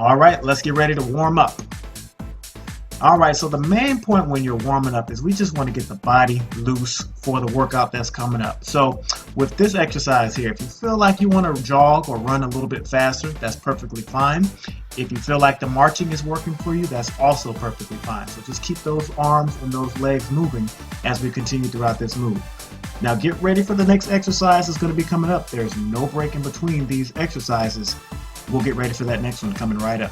All right, let's get ready to warm up. All right, so the main point when you're warming up is we just want to get the body loose for the workout that's coming up. So with this exercise here, if you feel like you want to jog or run a little bit faster, that's perfectly fine. If you feel like the marching is working for you, that's also perfectly fine. So just keep those arms and those legs moving as we continue throughout this move. Now get ready for the next exercise that's going to be coming up. There's no break in between these exercises. We'll get ready for that next one coming right up.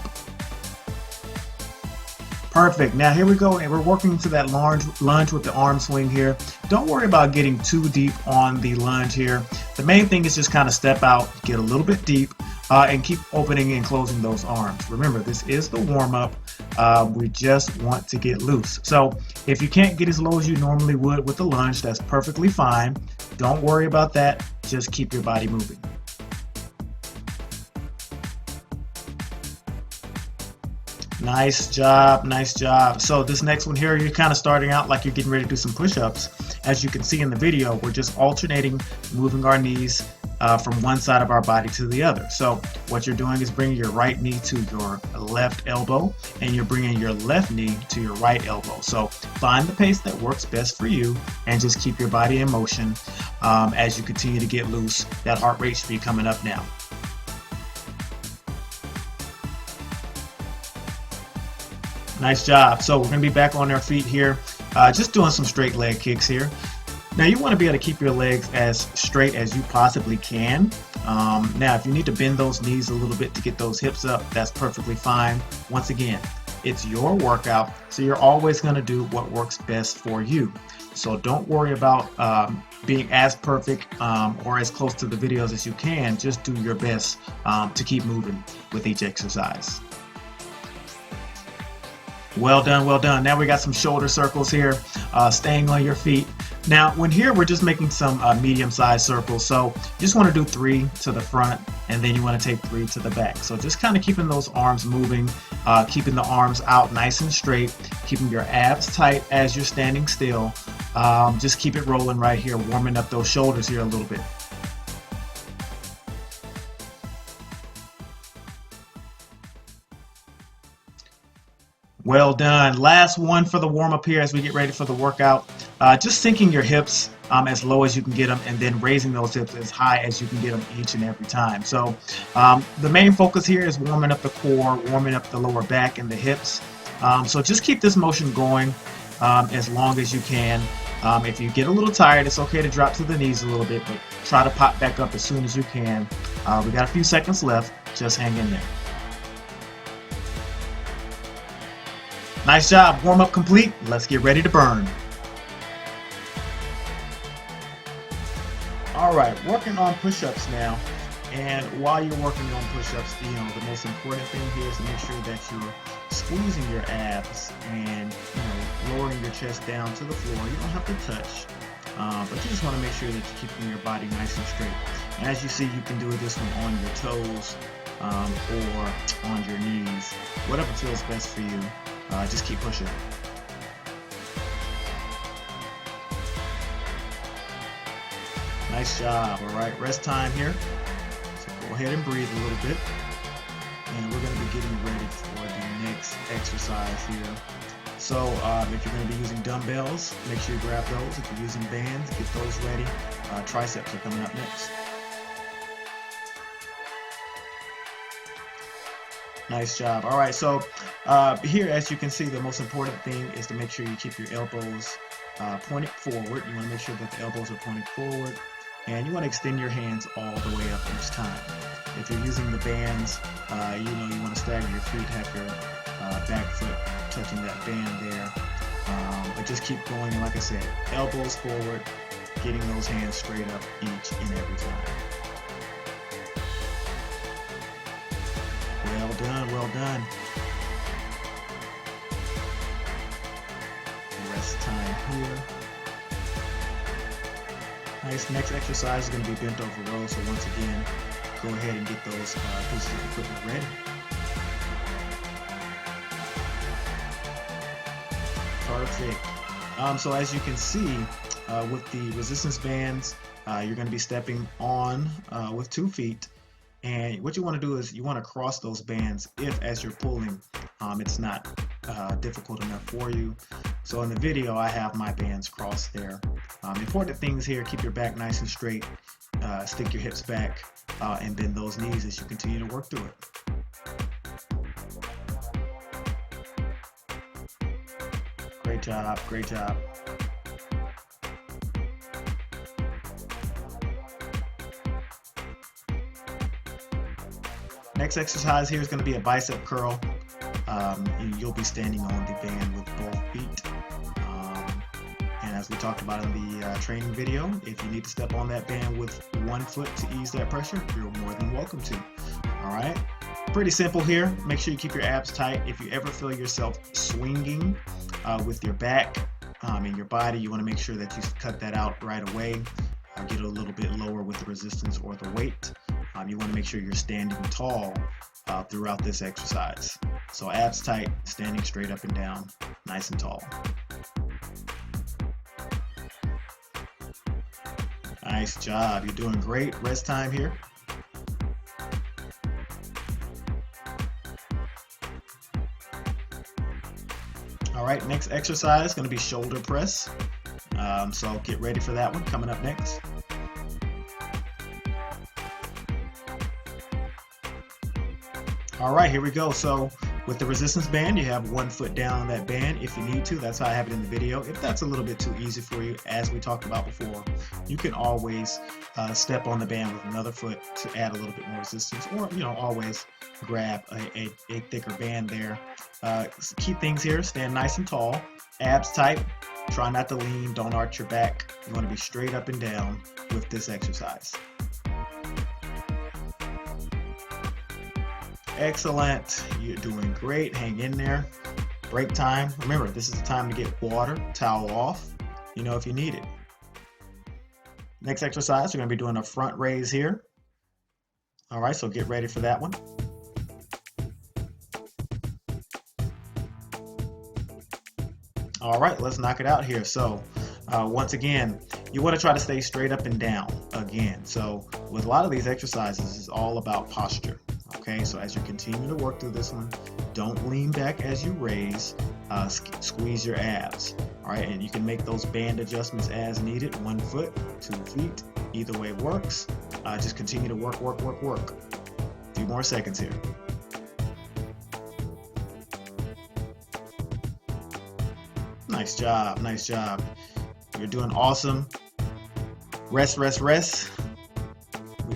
Perfect. Now here we go, and we're working to that lunge with the arm swing here. Don't worry about getting too deep on the lunge here. The main thing is just kind of step out, get a little bit deep, and keep opening and closing those arms. Remember, this is the warm-up. We just want to get loose. So if you can't get as low as you normally would with the lunge, that's perfectly fine. Don't worry about that. Just keep your body moving. Nice job, nice job. So this next one here, you're kind of starting out like you're getting ready to do some push-ups. As you can see in the video, we're just alternating, moving our knees from one side of our body to the other. So what you're doing is bringing your right knee to your left elbow, and you're bringing your left knee to your right elbow. So find the pace that works best for you, and just keep your body in motion as you continue to get loose. That heart rate should be coming up now. Nice job. So we're going to be back on our feet here, just doing some straight leg kicks here. Now you want to be able to keep your legs as straight as you possibly can. Now if you need to bend those knees a little bit to get those hips up, that's perfectly fine. Once again, it's your workout, so you're always going to do what works best for you. So don't worry about being as perfect or as close to the videos as you can. Just do your best to keep moving with each exercise. Well done, well done. Now we got some shoulder circles here, staying on your feet. Now when here we're just making some medium-sized circles, so you just want to do 3 to the front, and then you want to take 3 to the back. So just kind of keeping those arms moving, keeping the arms out nice and straight, keeping your abs tight as you're standing still. Just keep it rolling right here, warming up those shoulders here a little bit. Well done. Last one for the warm-up here as we get ready for the workout. Just sinking your hips as low as you can get them, and then raising those hips as high as you can get them each and every time. So the main focus here is warming up the core, warming up the lower back and the hips. So just keep this motion going as long as you can. If you get a little tired, it's okay to drop to the knees a little bit, but try to pop back up as soon as you can. We got a few seconds left. Just hang in there. Nice job. Warm up complete. Let's get ready to burn. All right, working on push-ups now. And while you're working on push-ups, the most important thing here is to make sure that you're squeezing your abs and lowering your chest down to the floor. You don't have to touch, but you just want to make sure that you're keeping your body nice and straight. And as you see, you can do this one on your toes or on your knees, whatever feels best for you. Just keep pushing. Nice job. All right, rest time here. So go ahead and breathe a little bit. And we're going to be getting ready for the next exercise here. So if you're going to be using dumbbells, make sure you grab those. If you're using bands, get those ready. Triceps are coming up next. Nice job. All right, so here, as you can see, the most important thing is to make sure you keep your elbows pointed forward. You want to make sure that the elbows are pointed forward, and you want to extend your hands all the way up each time. If you're using the bands, you want to stagger your feet, have your back foot touching that band there, but just keep going. And like I said, elbows forward, getting those hands straight up each and every time. Well done, well done. Rest time here. Nice, next exercise is going to be bent over row, so once again, go ahead and get those pieces of equipment ready. Perfect. So as you can see, with the resistance bands, you're going to be stepping on with 2 feet. And what you want to do is you want to cross those bands if, as you're pulling, it's not difficult enough for you. So in the video, I have my bands crossed there. Important things here: keep your back nice and straight, stick your hips back, and bend those knees as you continue to work through it. Great job, great job. Next exercise here is going to be a bicep curl. You'll be standing on the band with both feet. And as we talked about in the training video, if you need to step on that band with one foot to ease that pressure, you're more than welcome to. All right. Pretty simple here. Make sure you keep your abs tight. If you ever feel yourself swinging with your back and your body, you want to make sure that you cut that out right away. Get a little bit lower with the resistance or the weight. You want to make sure you're standing tall throughout this exercise. So abs tight, standing straight up and down, nice and tall. Nice job. You're doing great. Rest time here. All right, next exercise is going to be shoulder press. So get ready for that one coming up next. All right, here we go. So with the resistance band, you have one foot down on that band if you need to. That's how I have it in the video. If that's a little bit too easy for you, as we talked about before, you can always step on the band with another foot to add a little bit more resistance, or always grab a thicker band there. Key things here: stand nice and tall, abs tight. Try not to lean. Don't arch your back. You want to be straight up and down with this exercise. Excellent. You're doing great. Hang in there. Break time. Remember, this is the time to get water, towel off, if you need it. Next exercise, we're going to be doing a front raise here. All right, so get ready for that one. All right, let's knock it out here. So once again, you want to try to stay straight up and down again. So with a lot of these exercises, it's all about posture. Okay, so as you continue to work through this one, don't lean back as you raise, squeeze your abs. All right, and you can make those band adjustments as needed. 1 foot, 2 feet, either way works. Just continue to work. A few more seconds here. Nice job, nice job. You're doing awesome. Rest. We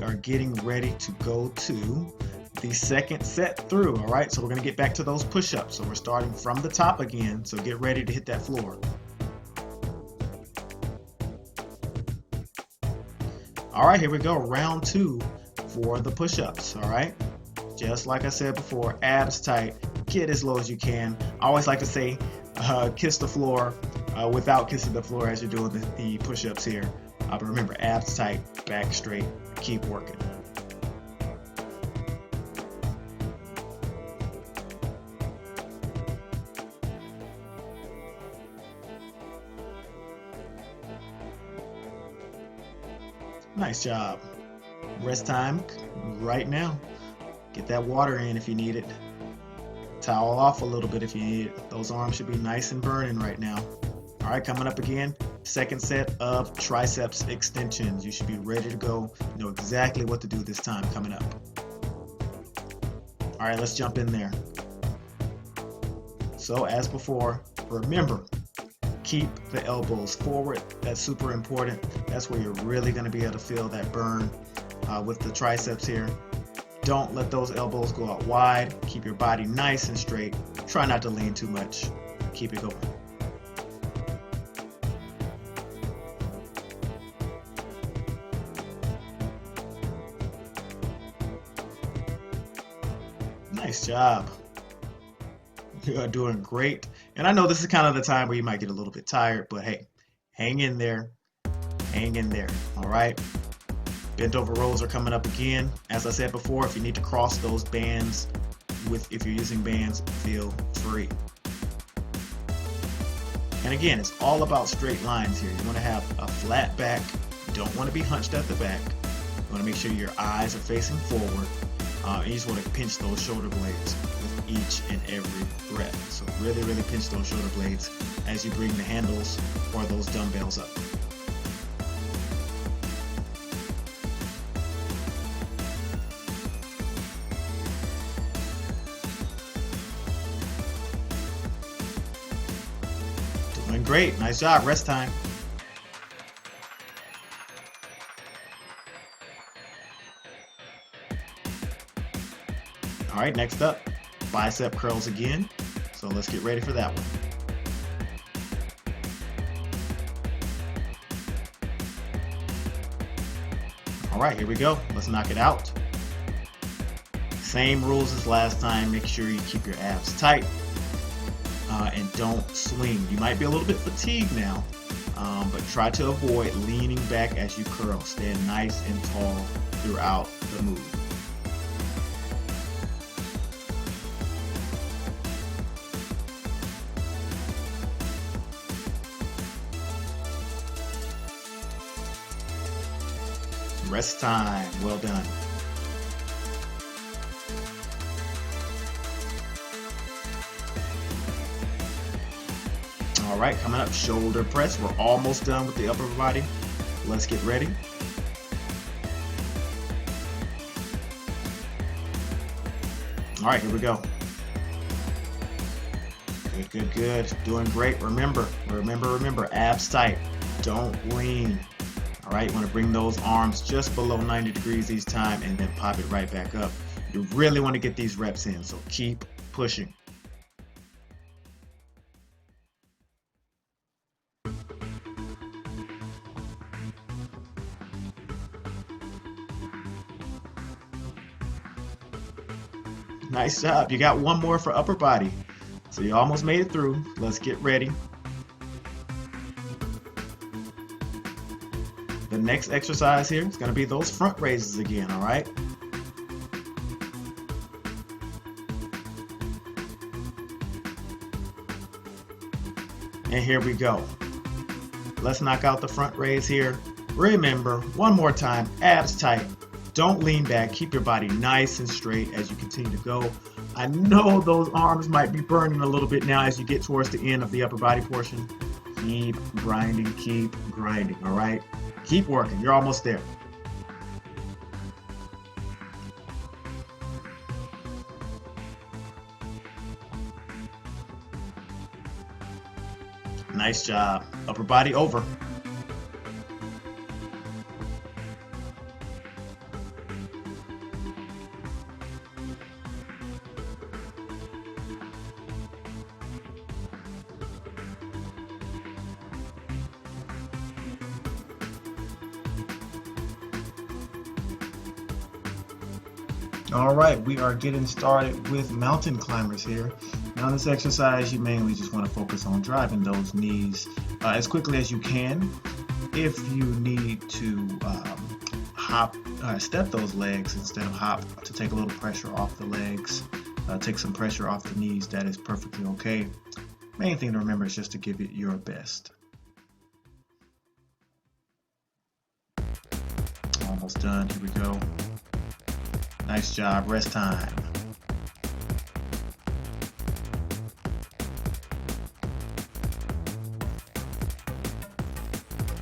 are getting ready to go to the second set through. All right, so we're going to get back to those push-ups. So we're starting from the top again, so get ready to hit that floor. All right, here we go, round 2 for the push-ups. All right, just like I said before, abs tight, get as low as you can. I always like to say kiss the floor without kissing the floor as you're doing the push-ups here. But remember, abs tight, back straight, keep working. Nice job. Rest time right now. Get that water in if you need it. Towel off a little bit if you need it. Those arms should be nice and burning right now. All right, coming up again, second set of triceps extensions. You should be ready to go. You know exactly what to do this time coming up. All right, let's jump in there. So as before, remember, keep the elbows forward. That's super important. That's where you're really going to be able to feel that burn with the triceps here. Don't let those elbows go out wide. Keep your body nice and straight. Try not to lean too much. Keep it going. Nice job. You are doing great. And I know this is kind of the time where you might get a little bit tired, but hey, hang in there. Hang in there. All right. Bent over rows are coming up again. As I said before, if you need to cross those bands if you're using bands, feel free. And again, it's all about straight lines here. You want to have a flat back. You don't want to be hunched at the back. want to make sure your eyes are facing forward. And you just want to pinch those shoulder blades with each and every breath. So really, really pinch those shoulder blades as you bring the handles or those dumbbells up. Doing great. Nice job. Rest time. All right, next up, bicep curls again. So let's get ready for that one. All right, here we go. Let's knock it out. Same rules as last time. Make sure you keep your abs tight and don't swing. You might be a little bit fatigued now, but try to avoid leaning back as you curl. Stand nice and tall throughout the move. Rest time. Well done. All right, coming up, shoulder press. We're almost done with the upper body. Let's get ready. All right, here we go. Good, good, good. Doing great. Remember, abs tight. Don't lean. All right, you want to bring those arms just below 90 degrees each time and then pop it right back up. You really want to get these reps in, so keep pushing. Nice job. You got one more for upper body. So you almost made it through. Let's get ready. The next exercise here is going to be those front raises again, all right? And here we go. Let's knock out the front raise here. Remember, one more time, abs tight. Don't lean back. Keep your body nice and straight as you continue to go. I know those arms might be burning a little bit now as you get towards the end of the upper body portion. Keep grinding, all right? Keep working. You're almost there. Nice job. Upper body over. All right, we are getting started with mountain climbers here. Now in this exercise, you mainly just want to focus on driving those knees as quickly as you can. If you need to step those legs instead of hop to take a little pressure off the legs, take some pressure off the knees, that is perfectly okay. Main thing to remember is just to give it your best. Almost done, here we go. Nice job, rest time.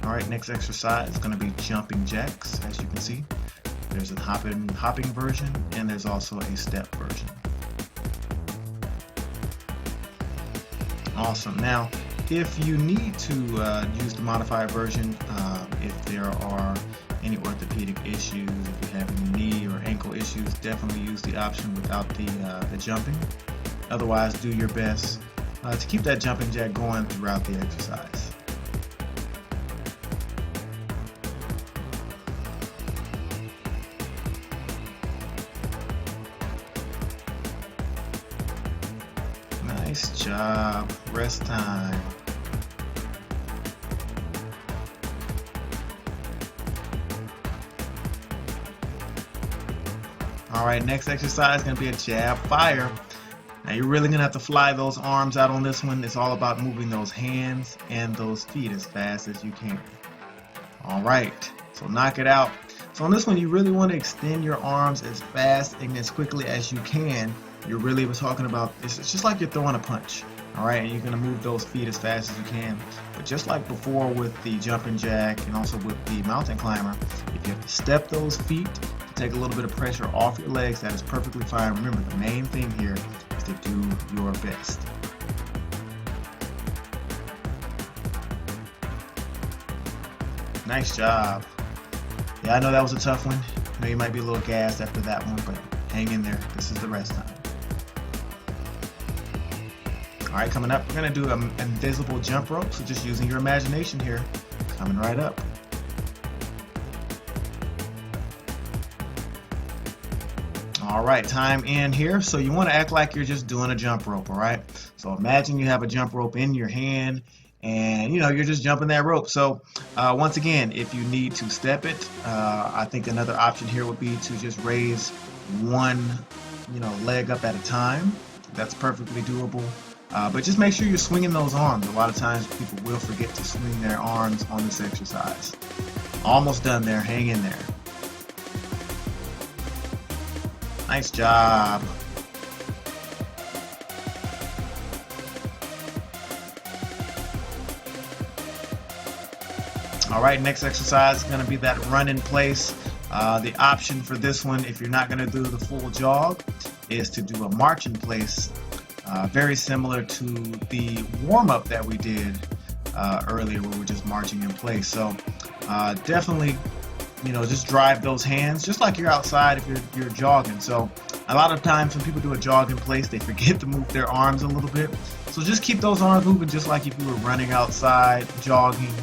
All right, next exercise is going to be jumping jacks. As you can see, there's a hopping version, and there's also a step version. Awesome. Now, if you need to use the modified version, if there are any orthopedic issues, if you have any knee or ankle issues, definitely use the option without the jumping. Otherwise, do your best to keep that jumping jack going throughout the exercise. Nice job. Rest time. All right, next exercise is going to be a jab fire. Now you're really going to have to fly those arms out on this one. It's all about moving those hands and those feet as fast as you can. All right, so knock it out. So on this one, you really want to extend your arms as fast and as quickly as you can. You're really talking about this. It's just like you're throwing a punch. All right, and you're going to move those feet as fast as you can. But just like before with the jumping jack and also with the mountain climber, if you have to step those feet to take a little bit of pressure off your legs, that is perfectly fine. Remember, the main thing here is to do your best. Nice job. Yeah, I know that was a tough one. I know you might be a little gassed after that one, but hang in there. This is the rest time. All right, coming up, we're gonna do an invisible jump rope. So just using your imagination here, coming right up. All right, time in here. So you want to act like you're just doing a jump rope. All right. So imagine you have a jump rope in your hand, and you're just jumping that rope. So once again, if you need to step it, I think another option here would be to just raise one leg up at a time. That's perfectly doable. But just make sure you're swinging those arms. A lot of times people will forget to swing their arms on this exercise. Almost done there. Hang in there. Nice job. All right, next exercise is going to be that run in place. The option for this one, if you're not going to do the full jog, is to do a march in place. Very similar to the warm-up that we did earlier where we're just marching in place. So definitely, just drive those hands just like you're outside if you're jogging. So a lot of times when people do a jog in place, they forget to move their arms a little bit. So just keep those arms moving just like if you were running outside, jogging.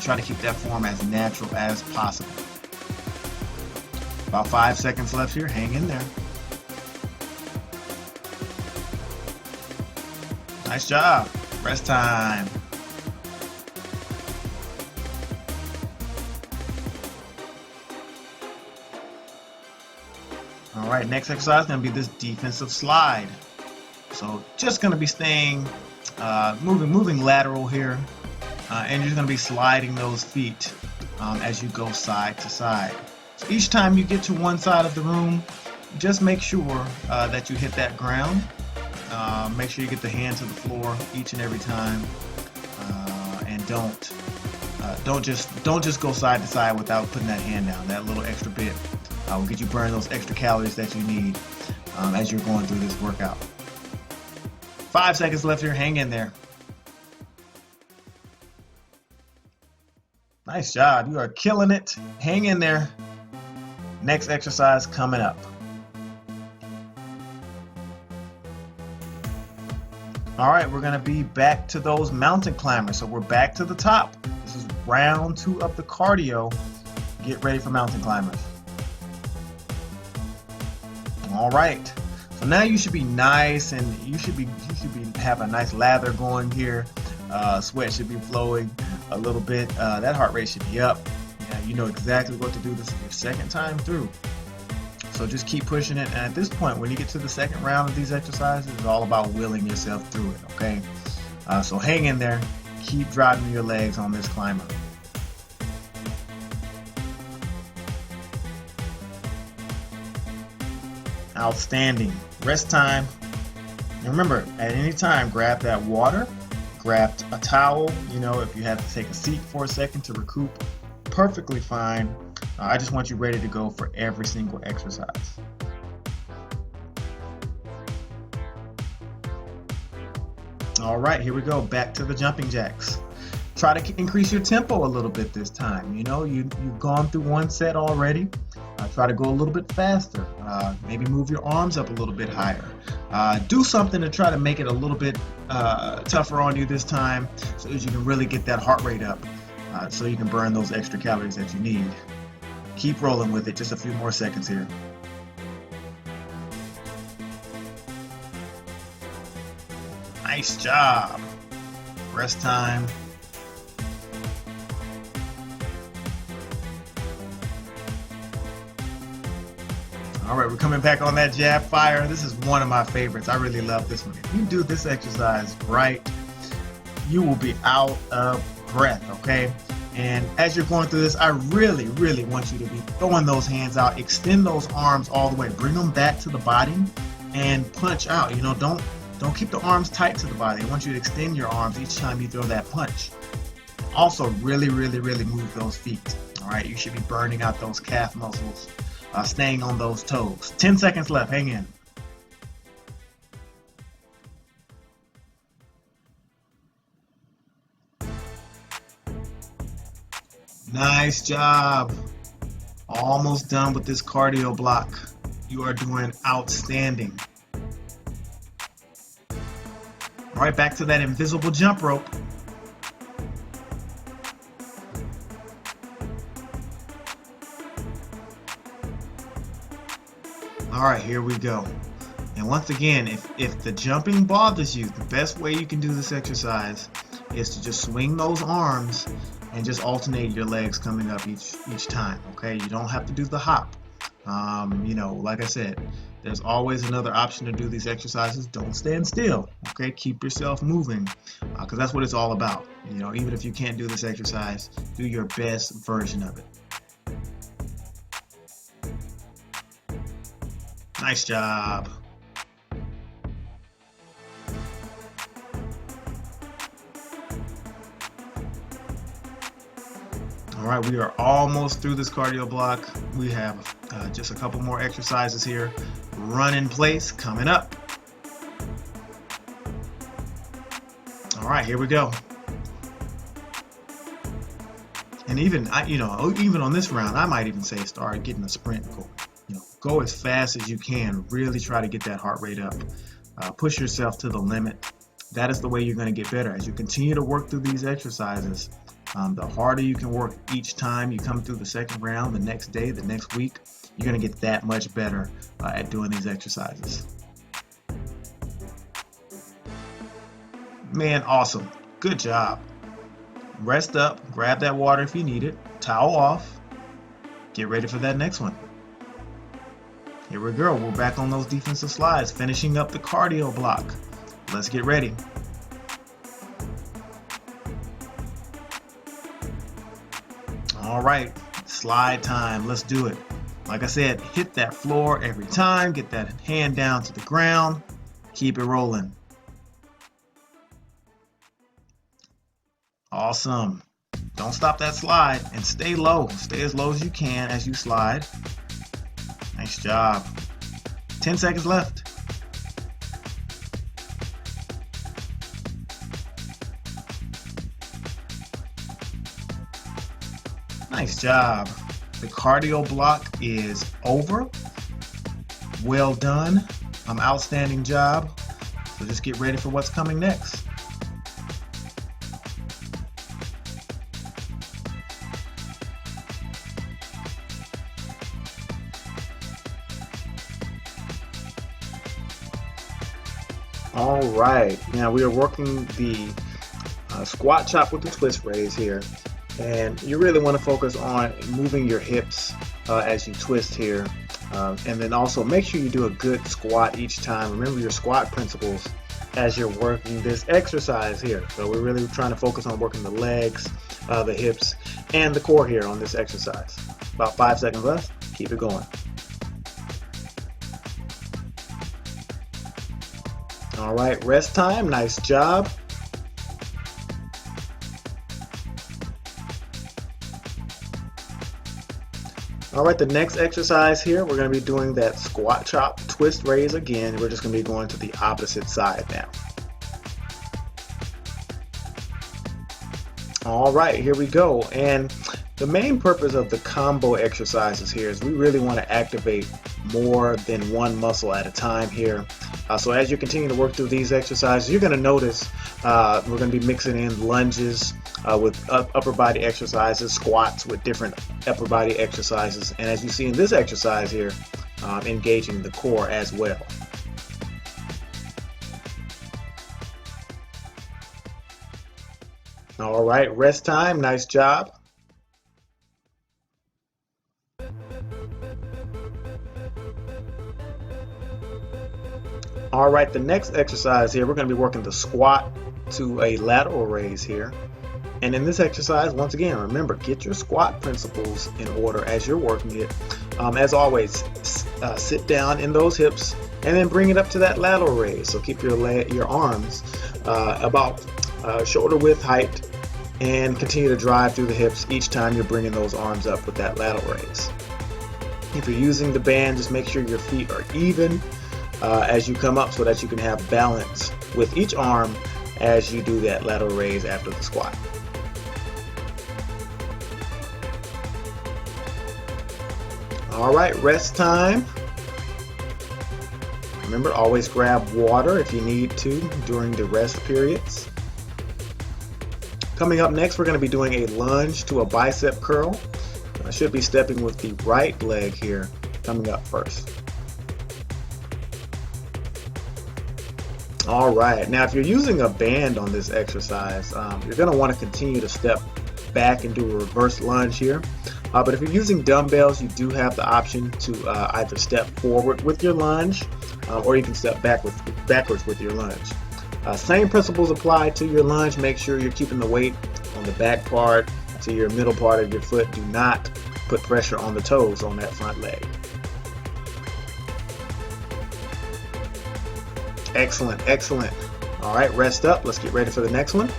Try to keep that form as natural as possible. About 5 seconds left here. Hang in there. Nice job. Rest time. All right, next exercise is going to be this defensive slide. So just going to be staying, moving lateral here, and you're going to be sliding those feet as you go side to side. So each time you get to one side of the room, just make sure that you hit that ground. Make sure you get the hand to the floor each and every time, and don't just go side to side without putting that hand down. That little extra bit will get you burn those extra calories that you need as you're going through this workout. 5 seconds left here. Hang in there. Nice job. You are killing it. Hang in there. Next exercise coming up. All right, we're going to be back to those mountain climbers. So we're back to the top. This is round 2 of the cardio. Get ready for mountain climbers. All right. So now you should be nice, and you should have a nice lather going here. Sweat should be flowing a little bit. That heart rate should be up. Yeah, you know exactly what to do. This is your second time through. So just keep pushing it. And at this point, when you get to the second round of these exercises, it's all about willing yourself through it, okay? So hang in there. Keep driving your legs on this climber. Outstanding. Rest time. And remember, at any time, grab that water, grab a towel. If you have to take a seat for a second to recoup, perfectly fine. I just want you ready to go for every single exercise. All right, here we go. Back to the jumping jacks. Try to increase your tempo a little bit this time. You've gone through one set already. Try to go a little bit faster. Maybe move your arms up a little bit higher. Do something to try to make it a little bit tougher on you this time so that you can really get that heart rate up so you can burn those extra calories that you need. Keep rolling with it. Just a few more seconds here. Nice job. Rest time. All right, we're coming back on that jab fire. This is one of my favorites. I really love this one. If you do this exercise right, you will be out of breath, okay? And as you're going through this, I really, really want you to be throwing those hands out, extend those arms all the way, bring them back to the body and punch out. You know, don't keep the arms tight to the body. I want you to extend your arms each time you throw that punch. Also, really, really, really move those feet. All right, you should be burning out those calf muscles, staying on those toes. 10 seconds left, hang in. Nice job. Almost done with this cardio block. You are doing outstanding. All right, back to that invisible jump rope. All right, here we go. And once again, if the jumping bothers you, the best way you can do this exercise is to just swing those arms and just alternate your legs coming up each time. Okay, you don't have to do the hop. You know, like I said, there's always another option to do these exercises. Don't stand still. Okay, keep yourself moving, because that's what it's all about. You know, even if you can't do this exercise, do your best version of it. Nice job. All right, we are almost through this cardio block. We have just a couple more exercises here. Run in place coming up. All right, here we go. And even even on this round, I might even say start getting a sprint going. You know, go as fast as you can. Really try to get that heart rate up. Push yourself to the limit. That is the way you're going to get better. As you continue to work through these exercises, the harder you can work each time you come through the second round, the next day, the next week, you're going to get that much better at doing these exercises. Man, awesome. Good job. Rest up, grab that water if you need it, towel off, get ready for that next one. Here we go. We're back on those defensive slides, finishing up the cardio block. Let's get ready. All right, slide time. Let's do it. Like I said, hit that floor every time. Get that hand down to the ground. Keep it rolling. Awesome. Don't stop that slide and stay low. Stay as low as you can as you slide. Nice job. 10 seconds left. Nice job. The cardio block is over. Well done. Outstanding job. So just get ready for what's coming next. All right, now we are working the squat chop with the twist raise here, and you really want to focus on moving your hips as you twist here, and then also make sure you do a good squat each time. Remember your squat principles as you're working this exercise here. So we're really trying to focus on working the legs, the hips, and the core here on this exercise. About 5 seconds left. Keep it going. All right, rest time. Nice job. All right, the next exercise here, we're going to be doing that squat chop twist raise again. We're just going to be going to the opposite side now. All right, here we go. And the main purpose of the combo exercises here is we really want to activate more than one muscle at a time here. So as you continue to work through these exercises, you're going to notice we're going to be mixing in lunges with upper body exercises, squats with different upper body exercises, and as you see in this exercise here, engaging the core as well. All right, rest time. Nice job. All right, the next exercise here, we're going to be working the squat to a lateral raise here. And in this exercise, once again, remember, get your squat principles in order as you're working it. As always, sit down in those hips and then bring it up to that lateral raise. So keep your arms about shoulder width height and continue to drive through the hips each time you're bringing those arms up with that lateral raise. If you're using the band, just make sure your feet are even as you come up so that you can have balance with each arm as you do that lateral raise after the squat. All right, rest time. Remember, always grab water if you need to during the rest periods. Coming up next, we're going to be doing a lunge to a bicep curl. I should be stepping with the right leg here coming up first. All right, now if you're using a band on this exercise, you're going to want to continue to step back and do a reverse lunge here. But if you're using dumbbells, you do have the option to either step forward with your lunge or you can step backwards with your lunge. Same principles apply to your lunge. Make sure you're keeping the weight on the back part to your middle part of your foot. Do not put pressure on the toes on that front leg. Excellent, excellent. All right, rest up. Let's get ready for the next one.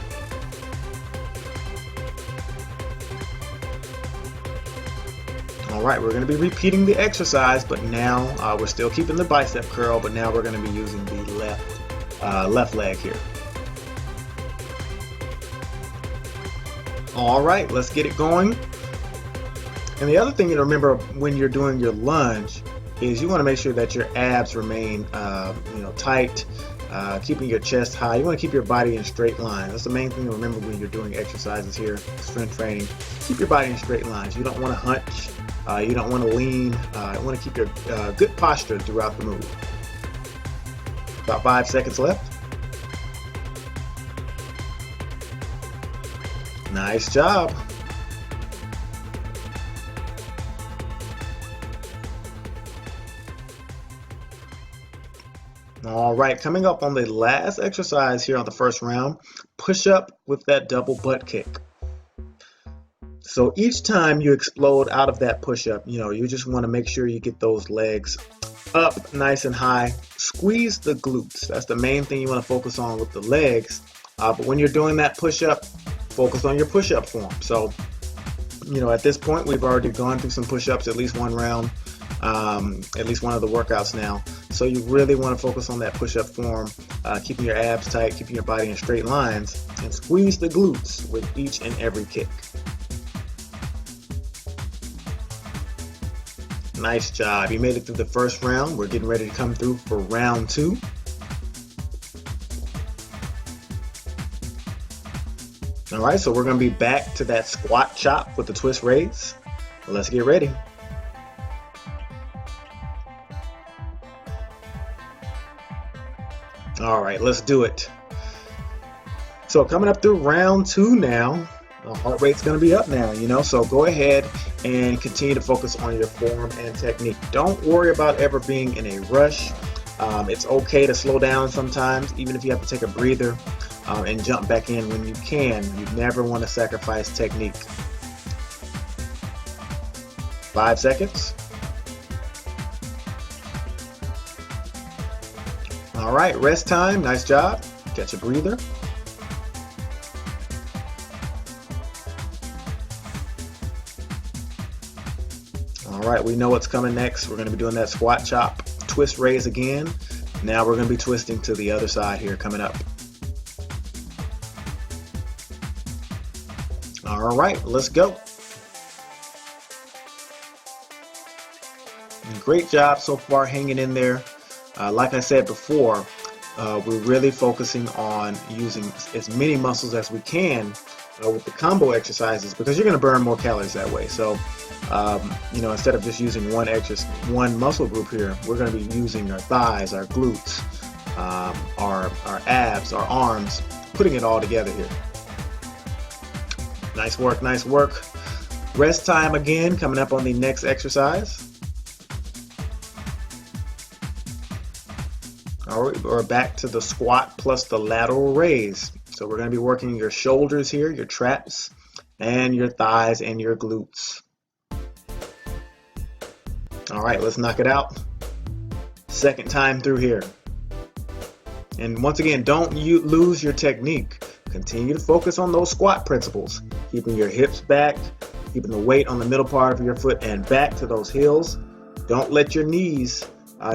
All right, we're going to be repeating the exercise, but now we're still keeping the bicep curl, but now we're going to be using the left leg here. All right, let's get it going. And the other thing to remember when you're doing your lunge is you want to make sure that your abs remain tight, keeping your chest high. You want to keep your body in straight line. That's the main thing to remember when you're doing exercises here, strength training. Keep your body in straight lines. You don't want to hunch. You don't want to lean. You want to keep your good posture throughout the move. About 5 seconds left. Nice job. All right, coming up on the last exercise here on the first round, push up with that double butt kick. So each time you explode out of that push up, you just want to make sure you get those legs up nice and high. Squeeze the glutes. That's the main thing you want to focus on with the legs. But when you're doing that push up, focus on your push up form. So, at this point, we've already gone through some push ups, at least one round, at least one of the workouts now. So you really want to focus on that push up form, keeping your abs tight, keeping your body in straight lines, and squeeze the glutes with each and every kick. Nice job. You made it through the first round. We're getting ready to come through for round two. All right, so we're going to be back to that squat chop with the twist raise. Let's get ready. All right, let's do it. So coming up through round two now. Heart rate's going to be up now, so go ahead and continue to focus on your form and technique. Don't worry about ever being in a rush. It's okay to slow down sometimes, even if you have to take a breather and jump back in when you can. You never want to sacrifice technique. 5 seconds. All right, rest time. Nice job. Catch a breather. All right, we know what's coming next. We're going to be doing that squat chop, twist raise again. Now we're going to be twisting to the other side here coming up. All right, let's go. Great job so far hanging in there. Like I said before, we're really focusing on using as many muscles as we can with the combo exercises because you're going to burn more calories that way. So, instead of just using one muscle group here, we're going to be using our thighs, our glutes, our abs, our arms, putting it all together here. Nice work, nice work. Rest time again coming up on the next exercise. All right, we're back to the squat plus the lateral raise. So we're going to be working your shoulders here, your traps, and your thighs and your glutes. All right, let's knock it out. Second time through here. And once again, don't lose your technique. Continue to focus on those squat principles, keeping your hips back, keeping the weight on the middle part of your foot and back to those heels. Don't let your knees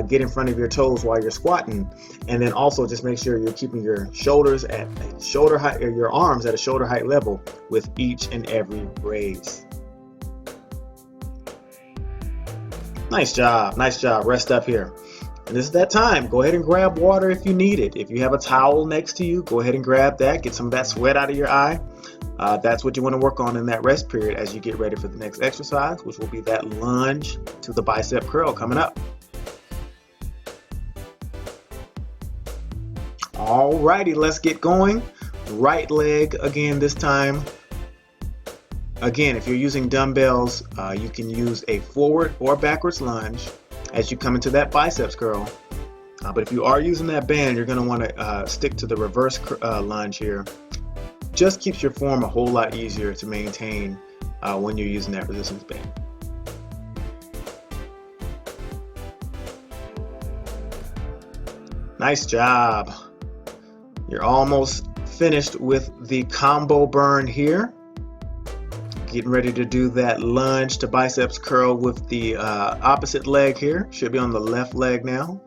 get in front of your toes while you're squatting. And then also just make sure you're keeping your shoulders at shoulder height, or your arms at a shoulder height level with each and every raise. Nice job, nice job. Rest up here. And this is that time. Go ahead and grab water if you need it. If you have a towel next to you, go ahead and grab that. Get some of that sweat out of your eye. That's what you want to work on in that rest period as you get ready for the next exercise, which will be that lunge to the bicep curl coming up. Alrighty, let's get going. Right leg again this time. Again, if you're using dumbbells, you can use a forward or backwards lunge as you come into that biceps curl. But if you are using that band, you're going to want to stick to the reverse lunge here. Just keeps your form a whole lot easier to maintain when you're using that resistance band. Nice job. You're almost finished with the combo burn here. Getting ready to do that lunge to biceps curl with the opposite leg here. Should be on the left leg now.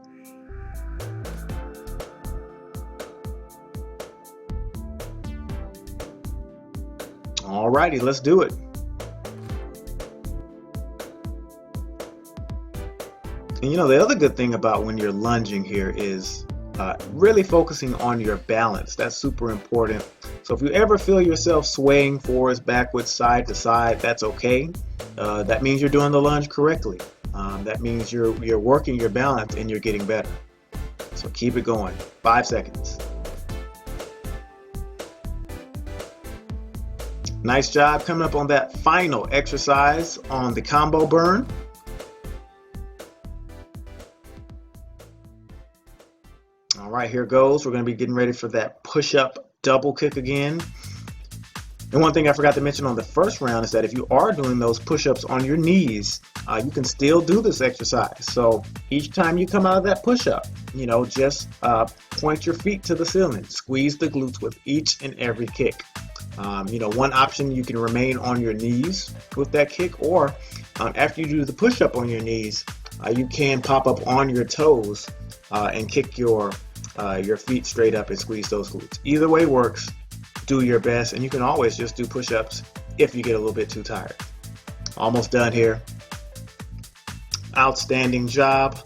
Alrighty, let's do it. And you know, the other good thing about when you're lunging here is really focusing on your balance. That's super important. So if you ever feel yourself swaying forwards, backwards, side to side, that's okay. That means you're doing the lunge correctly. That means you're working your balance and you're getting better. So keep it going. 5 seconds. Nice job coming up on that final exercise on the combo burn. All right, here goes. We're going to be getting ready for that push-up double kick again. And one thing I forgot to mention on the first round is that if you are doing those push-ups on your knees, you can still do this exercise. So each time you come out of that push-up, you know, just point your feet to the ceiling, squeeze the glutes with each and every kick. You know, one option, you can remain on your knees with that kick, or after you do the push-up on your knees, you can pop up on your toes and kick your feet straight up and squeeze those glutes. Either way works. Do your best, and you can always just do push-ups if you get a little bit too tired. Almost done here. Outstanding job.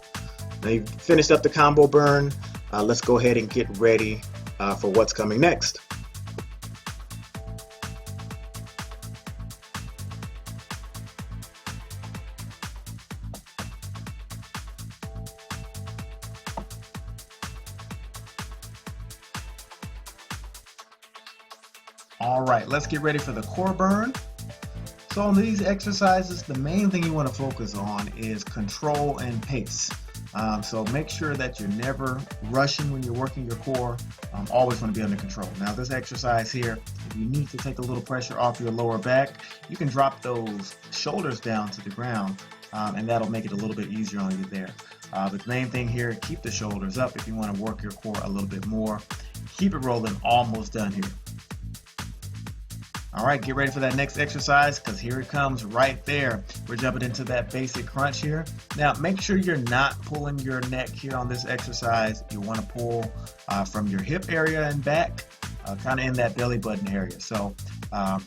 Now you've finished up the combo burn. Let's go ahead and get ready for what's coming next. All right, let's get ready for the core burn. So on these exercises, the main thing you want to focus on is control and pace. So make sure that you're never rushing when you're working your core. Always want to be under control. Now this exercise here, if you need to take a little pressure off your lower back, you can drop those shoulders down to the ground, and that'll make it a little bit easier on you there. But the main thing here, keep the shoulders up if you want to work your core a little bit more. Keep it rolling. Almost done here. All right, get ready for that next exercise, because here it comes right there. We're jumping into that basic crunch here. Now, make sure you're not pulling your neck here on this exercise. You want to pull from your hip area and back, kind of in that belly button area. So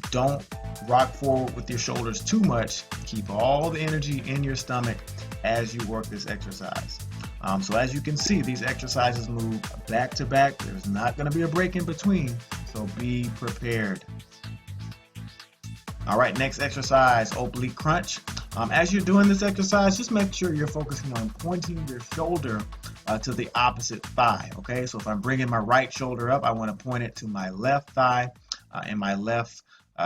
don't rock forward with your shoulders too much. Keep all the energy in your stomach as you work this exercise. So as you can see, these exercises move back to back. There's not going to be a break in between, so be prepared. All right, next exercise, oblique crunch. As you're doing this exercise, just make sure you're focusing on pointing your shoulder to the opposite thigh, okay? So if I'm bringing my right shoulder up, I want to point it to my left thigh, and my left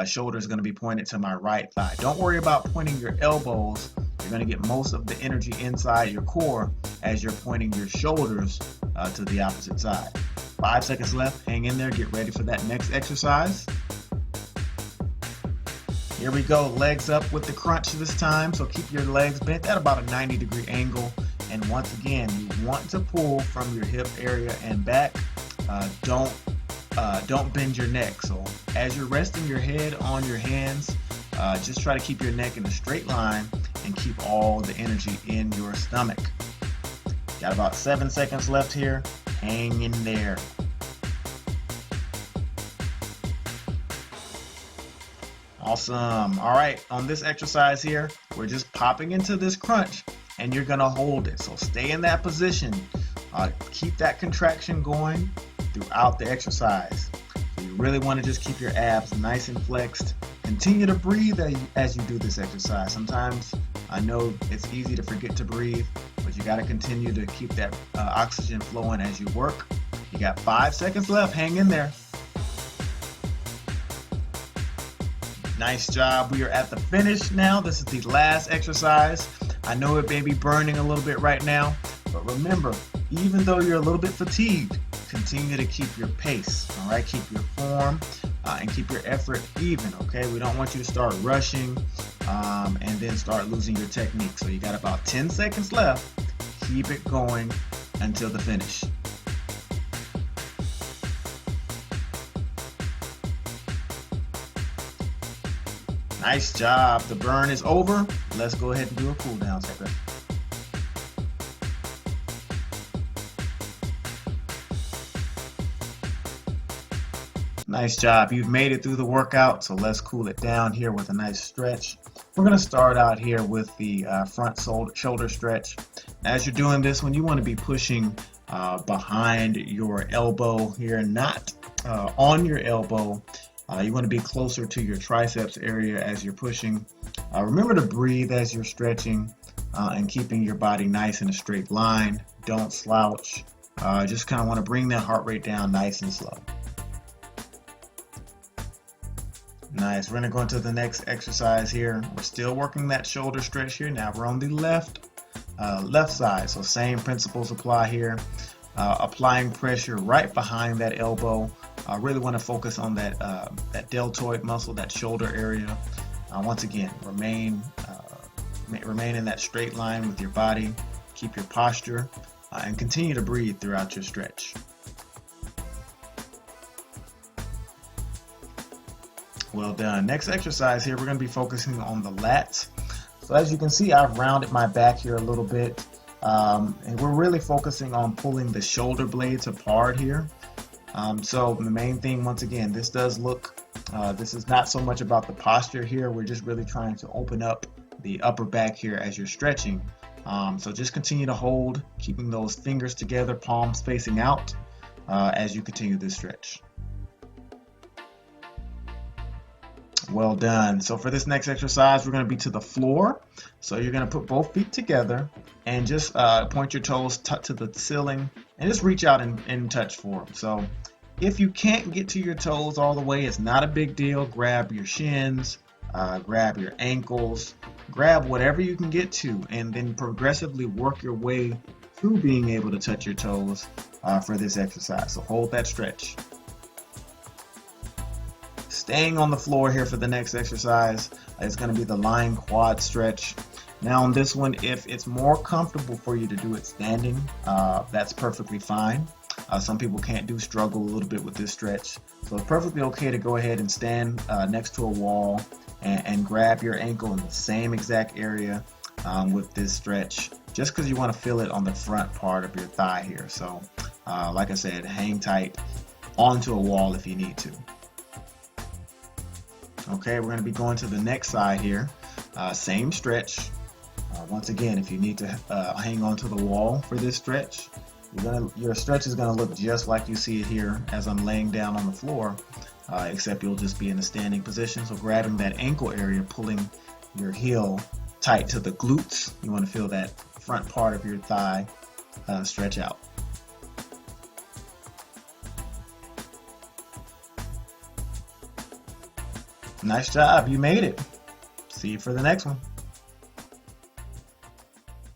shoulder is going to be pointed to my right thigh. Don't worry about pointing your elbows You're going to get most of the energy inside your core as you're pointing your shoulders to the opposite side. 5 seconds left. Hang in there. Get ready for that next exercise. Here we go. Legs up with the crunch this time. So keep your legs bent at about a 90-degree angle. And once again, you want to pull from your hip area and back. Don't bend your neck. So as you're resting your head on your hands, just try to keep your neck in a straight line and keep all the energy in your stomach. Got about 7 seconds left here. Hang in there. Awesome. All right, on this exercise here, we're just popping into this crunch and you're gonna hold it. So stay in that position. Keep that contraction going throughout the exercise. So you really want to just keep your abs nice and flexed. Continue to breathe as you do this exercise. Sometimes I know it's easy to forget to breathe, but you got to continue to keep that oxygen flowing as you work. You got 5 seconds left. Hang in there. Nice job. We are at the finish now. This is the last exercise. I know it may be burning a little bit right now, but remember, even though you're a little bit fatigued, continue to keep your pace, all right? Keep your form and keep your effort even, okay? We don't want you to start rushing and then start losing your technique. So you got about 10 seconds left. Keep it going until the finish. Nice job. The burn is over. Let's go ahead and do a cool down second. Nice job. You've made it through the workout, so let's cool it down here with a nice stretch. We're going to start out here with the front shoulder stretch. As you're doing this one, you want to be pushing behind your elbow here, not on your elbow. You want to be closer to your triceps area as you're pushing. Remember to breathe as you're stretching and keeping your body nice in a straight line. Don't slouch. Just kind of want to bring that heart rate down nice and slow. Nice. We're going to go into the next exercise here. We're still working that shoulder stretch here. Now we're on the left side. So same principles apply here. Applying pressure right behind that elbow. I really want to focus on that deltoid muscle, that shoulder area. Once again, remain in that straight line with your body. Keep your posture and continue to breathe throughout your stretch. Well done. Next exercise here, we're going to be focusing on the lats. So as you can see, I've rounded my back here a little bit. And we're really focusing on pulling the shoulder blades apart here. So the main thing, once again, this is not so much about the posture here. We're just really trying to open up the upper back here as you're stretching. So just continue to hold, keeping those fingers together, palms facing out as you continue this stretch. Well done. So for this next exercise, we're going to be to the floor. So you're going to put both feet together and just point your toes to the ceiling and just reach out and touch for them. So if you can't get to your toes all the way, it's not a big deal. Grab your shins, grab your ankles, grab whatever you can get to, and then progressively work your way through being able to touch your toes for this exercise. So hold that stretch. Staying on the floor here for the next exercise is going to be the lying quad stretch. Now on this one, if it's more comfortable for you to do it standing, that's perfectly fine. Some people struggle a little bit with this stretch. So it's perfectly okay to go ahead and stand next to a wall and grab your ankle in the same exact area with this stretch, just because you want to feel it on the front part of your thigh here. So like I said, hang tight onto a wall if you need to. Okay, we're going to be going to the next side here. Same stretch. Once again, if you need to hang onto the wall for this stretch, your stretch is going to look just like you see it here as I'm laying down on the floor, except you'll just be in a standing position. So grabbing that ankle area, pulling your heel tight to the glutes. You want to feel that front part of your thigh stretch out. Nice job. You made it. See you for the next one.